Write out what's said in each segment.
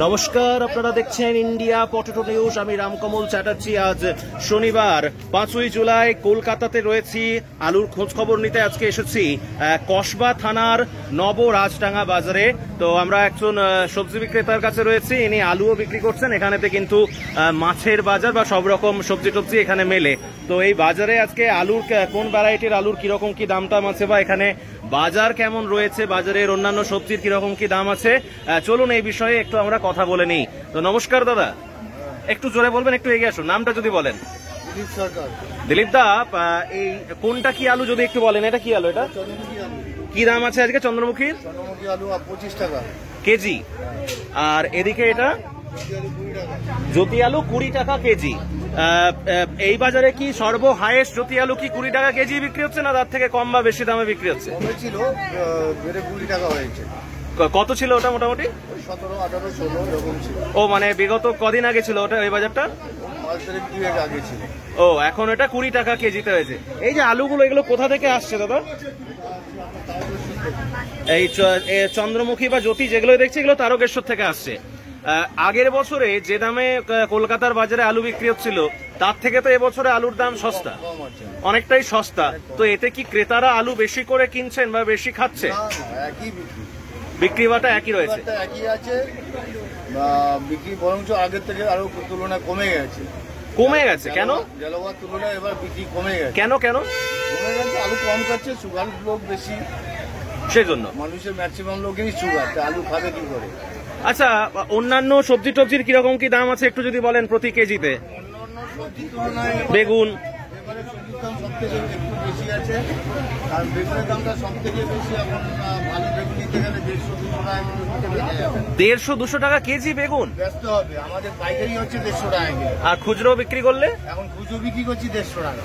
নমস্কার, আপনারা দেখছেন ইন্ডিয়া পটেটো নিউজ। আমি রামকমল চ্যাটার্জি। আজ শনিবার 5ই জুলাই কলকাতাতে রয়েছি। আলুর খোঁজ খবর নিতে আজকে এসেছি কসবা থানার নব রাজডাঙ্গা বাজারে। তো আমরা একজন সবজি বিক্রেতার কাছে রয়েছি, ইনি আলুও বিক্রি করছেন। এখানেতে কিন্তু মাছের বাজার বা সব রকম সবজি টবজি এখানে মেলে। তো এই বাজারে আজকে আলুর কোন ভ্যারাইটির আলুর কিরকম কি দাম টাম আছে বা এখানে বাজার কেমন রয়েছে, বাজারের অন্যান্য সবজির কিরকম কি দাম আছে, চলুন এই বিষয়ে একটু আমরা কথা বলে নিই। তো নমস্কার দাদা, একটু জোরে বলবেন, একটু এগিয়ে আসুন, নামটা যদি বলেন। দিলীপ দা, এই কোনটা কি আলু যদি একটু বলেন, এটা কি আলু, এটা কি দাম আছে আজকে? চন্দ্রমুখীর আলু 25 টাকা কেজি, আর এদিকে এটা জ্যোতি আলু 20 টাকা কেজি। এই বাজারে কি সর্ব হাইয়েস্ট জ্যোতি আলু কি 20 টাকা কেজি বিক্রি হচ্ছে, না তার থেকে কম বা বেশি দামে বিক্রি হচ্ছে? ছিল 20 টাকা হয়েছে। কত ছিল ওটা মোটামুটি? 17, 18, 16 এরকম ছিল। ও মানে বিগত কদিন আগে ছিল ওটা, ওই বাজারটা আগে ছিল। ও এখন এটা 20 টাকা কেজিতে হয়েছে। এই যে আলুগুলো, এগুলো কোথা থেকে আসছে দাদা? এই চন্দ্রমুখী বা জ্যোতি যেগুলো দেখছি, এগুলো তারকেশ্বর থেকে আসছে। আগের বছরে যে দামে কলকাতার বাজারে আলু বিক্রি হচ্ছিল, তার থেকে তো এবছরে আলুর দাম সস্তা, অনেকটাই সস্তা। তো এতে কি ক্রেতারা আলু বেশি করে কিনছেন বা বেশি খাচ্ছে? বিক্রি বাটা একই রয়েছে, একই আছে। বিক্রি বরঞ্চ আগের থেকে আরো তুলনায় কমে গেছে। কমে গেছে কেন? জলবায়ুর তুলনায় এবার বিক্রি কমে গেছে। কেন কেন কমে গেছে? আলু কম খাচ্ছে, সুগার লোক বেশি, সেই জন্য। মানুষের ম্যাক্সিমাম লোকেরই সুগার, আলু খাবে কি করে? আচ্ছা, অন্যান্য সবজি টবজির কিরকম কি দাম আছে একটু যদি বলেন প্রতি কেজিতে? বেগুন সবথেকে একটু বেশি আছে, আর বেগুনের দামটা সব থেকে বেশি। এখন ভালো বেগুন নিতে গেলে 150-200 টাকা কেজি বেগুন ব্যস্ত হবে। আমাদের পাইকারি হচ্ছে 150 টাকা কেজি, আর খুচরো বিক্রি করলে এখন খুচরো বিক্রি করছি 150 টাকা।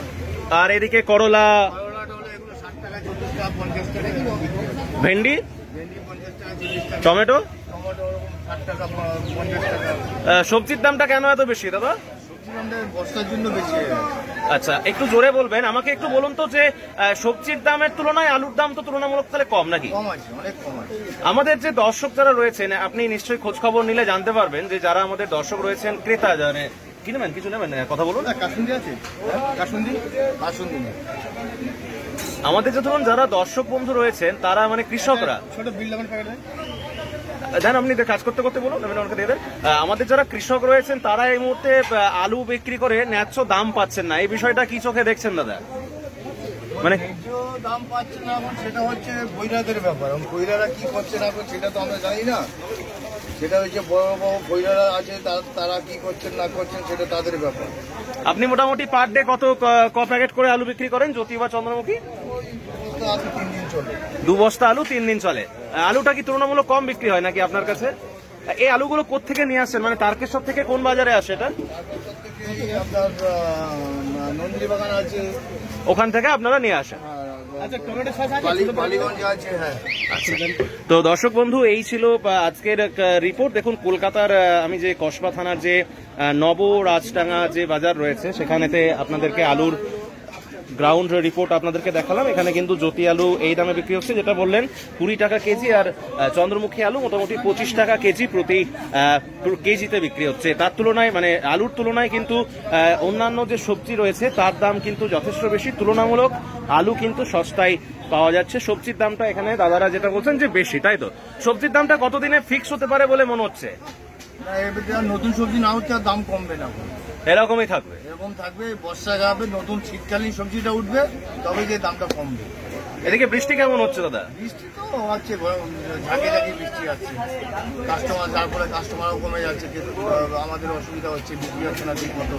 আর এদিকে করলা, এগুলো 60 টাকা, 40 টাকা, 50 টাকা। ভেন্ডি, ভেন্ডি 50 টাকা, 40 টাকা। টমেটো, টমেটো 60 টাকা, 50 টাকা। সবজির দামটা কেন এত বেশি দাদা? সবজির দামটা বর্ষার জন্য বেশি হয়ে গেছে। আচ্ছা, একটু জোরে বলবেন। আমাকে একটু বলুন তো যে সবজির দামের তুলনায় আলুর দাম তো তুলনামূলক তাহলে কম নাকি? কম আছে, অনেক কম আছে। আমাদের যে দর্শক যারা রয়েছেন, আপনি নিশ্চয়ই খোঁজ খবর নিলে জানতে পারবেন যে যারা আমাদের দর্শক রয়েছেন, ক্রেতা জানে কি নেবেন, কিছু নেবেন, কথা বলুন। কাসুন্দি আছে, কাসুন্দি নেই। আমাদের যে ধরুন যারা দর্শক বন্ধু রয়েছেন, তারা মানে কৃষকরা, ছোট বিল লাগান প্যাকেট দেন আপনি কাজ করতে করতে বলুন, আমাকে দিয়ে দেন। আমাদের যারা কৃষক রয়েছেন, তারা এই মুহূর্তে আলু বিক্রি করে ন্যায্য দাম পাচ্ছেন না। এই বিষয়টা কি চোখে দেখছেন দাদা? মানে দাম পাচ্ছে না, এখন সেটা হচ্ছে বৈরাদের ব্যাপার। এখন বৈরারা কি করছে না করছে সেটা তো আমরা জানি না। সেটা হচ্ছে বড় বড় বৈরারা আছে, তারা কি করছেন না করছেন সেটা তাদের ব্যাপার। আপনি মোটামুটি পার ডে ক প্যাকেট করে আলু বিক্রি করেন জ্যোতি বা চন্দ্রমুখী? 3 দিন চলে। 2 বস্তা আলু 3 দিন চলে। আলুটা কি তুলনামূলক কম বিক্রি হয় নাকি আপনার কাছে? এই আলুগুলো কোত্থেকে নিয়ে আসছেন, মানে তারকেশ্বর থেকে কোন বাজারে আসে এটা? আপনার নন্দী বাগান আছে, ওখান থেকে আপনারা নিয়ে আসেন। বালিগঞ্জ আছে। হ্যাঁ, তো দর্শক বন্ধু, এই ছিল আজকের রিপোর্ট। দেখুন, কলকাতার আমি যে কসবা থানার যে নব রাজডাঙ্গা যে বাজার রয়েছে, সেখানেতে আপনাদেরকে আলুর গ্রাউন্ড রিপোর্ট আপনাদেরকে দেখালাম। এখানে কিন্তু জ্যোতি আলু এই দামে বিক্রি হচ্ছে, যেটা বললেন 20 টাকা কেজি, আর চন্দ্রমুখী আলু মোটামুটি 25 টাকা কেজি প্রতি কেজিতে বিক্রি হচ্ছে। তার তুলনায় মানে আলুর তুলনায় কিন্তু অন্যান্য যে সবজি রয়েছে তার দাম কিন্তু যথেষ্ট বেশি। তুলনামূলক আলু কিন্তু সস্তায় পাওয়া যাচ্ছে। সবজির দামটা এখানে দাদারা যেটা বলছেন যে বেশি, তাই তো? সবজির দামটা কতদিনে ফিক্স হতে পারে বলে মনে হচ্ছে? নতুন সবজি না হচ্ছে আর দাম কমবে না, এরকমই থাকবে, এরকম থাকবে। বর্ষা যাবে, নতুন শীতকালীন সবজিটা উঠবে, তবে যে দামটা কমবে। এদিকে বৃষ্টি কেমন হচ্ছে দাদা? বৃষ্টি তো হচ্ছে, ঝাঁকে ঝাঁকে বৃষ্টি আছে। কাস্টমার, যার ফলে কাস্টমারও কমে যাচ্ছে, কিন্তু আমাদের অসুবিধা হচ্ছে, বিক্রি হচ্ছে না ঠিক মতো।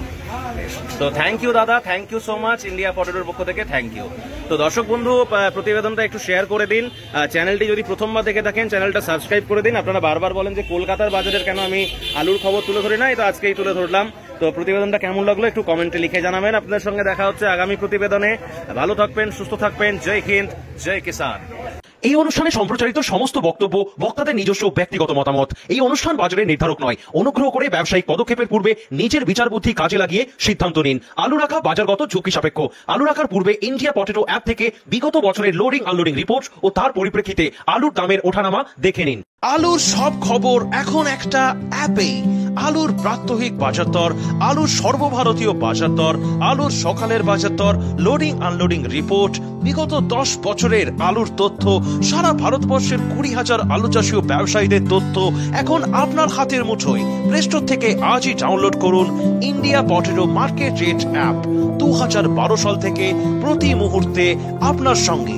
তো থ্যাংক ইউ দাদা, thank you so much India পটেটোর পক্ষ থেকে, থ্যাংক ইউ। তো দর্শক বন্ধু, প্রতিবেদনটা একটু শেয়ার করে দিন। চ্যানেলটি যদি প্রথমবার দেখে থাকেন, চ্যানেলটা সাবস্ক্রাইব করে দিন। আপনারা বারবার বলেন যে কলকাতার বাজারের কেন আমি আলুর খবর তুলে ধরি না, তো আজকেই তুলে ধরলাম। তো প্রতিবেদনটা কেমন লাগলো একটু কমেন্টে লিখে জানাবেন। আপনাদের সঙ্গে দেখা হচ্ছে আগামী প্রতিবেদনে। ভালো থাকবেন, সুস্থ থাকবেন। জয় হিন্দ, জয় কিষান। এই অনুষ্ঠানে সম্প্রচারিত সমস্ত বক্তব্য বক্তাদের নিজস্ব ব্যক্তিগত মতামত। এই অনুষ্ঠান বাজারের নির্ধারক নয়। অনুগ্রহ করে ব্যবসায়িক পদক্ষেপের পূর্বে নিজের বিচার বুদ্ধি কাজে লাগিয়ে সিদ্ধান্ত নিন। আলু রাখা বাজারগত ঝুঁকি সাপেক্ষ। আলু রাখার পূর্বে ইন্ডিয়া পটেটো অ্যাপ থেকে বিগত বছরের লোডিং আনলোডিং রিপোর্ট ও তার পরিপ্রেক্ষিতে আলুর দামের ওঠানামা দেখে নিন। আলুর সব খবর এখন একটা অ্যাপে। আলুর প্রাত্যহিক বাজার দর, আলুর সর্বভারতীয় বাজার দর, আলুর সকালের বাজার দর, লোডিং আনলোডিং রিপোর্ট, বিগত 10 বছরের আলুর তথ্য, সারা ভারতবর্ষের 20,000 আলু চাষী ও ব্যবসায়ীদের তথ্য এখন আপনার হাতের মুঠোয়। প্লে স্টোর থেকে আজই ডাউনলোড করুন India potato market rate app. 2012 সাল থেকে প্রতি মুহূর্তে আপনার সঙ্গে।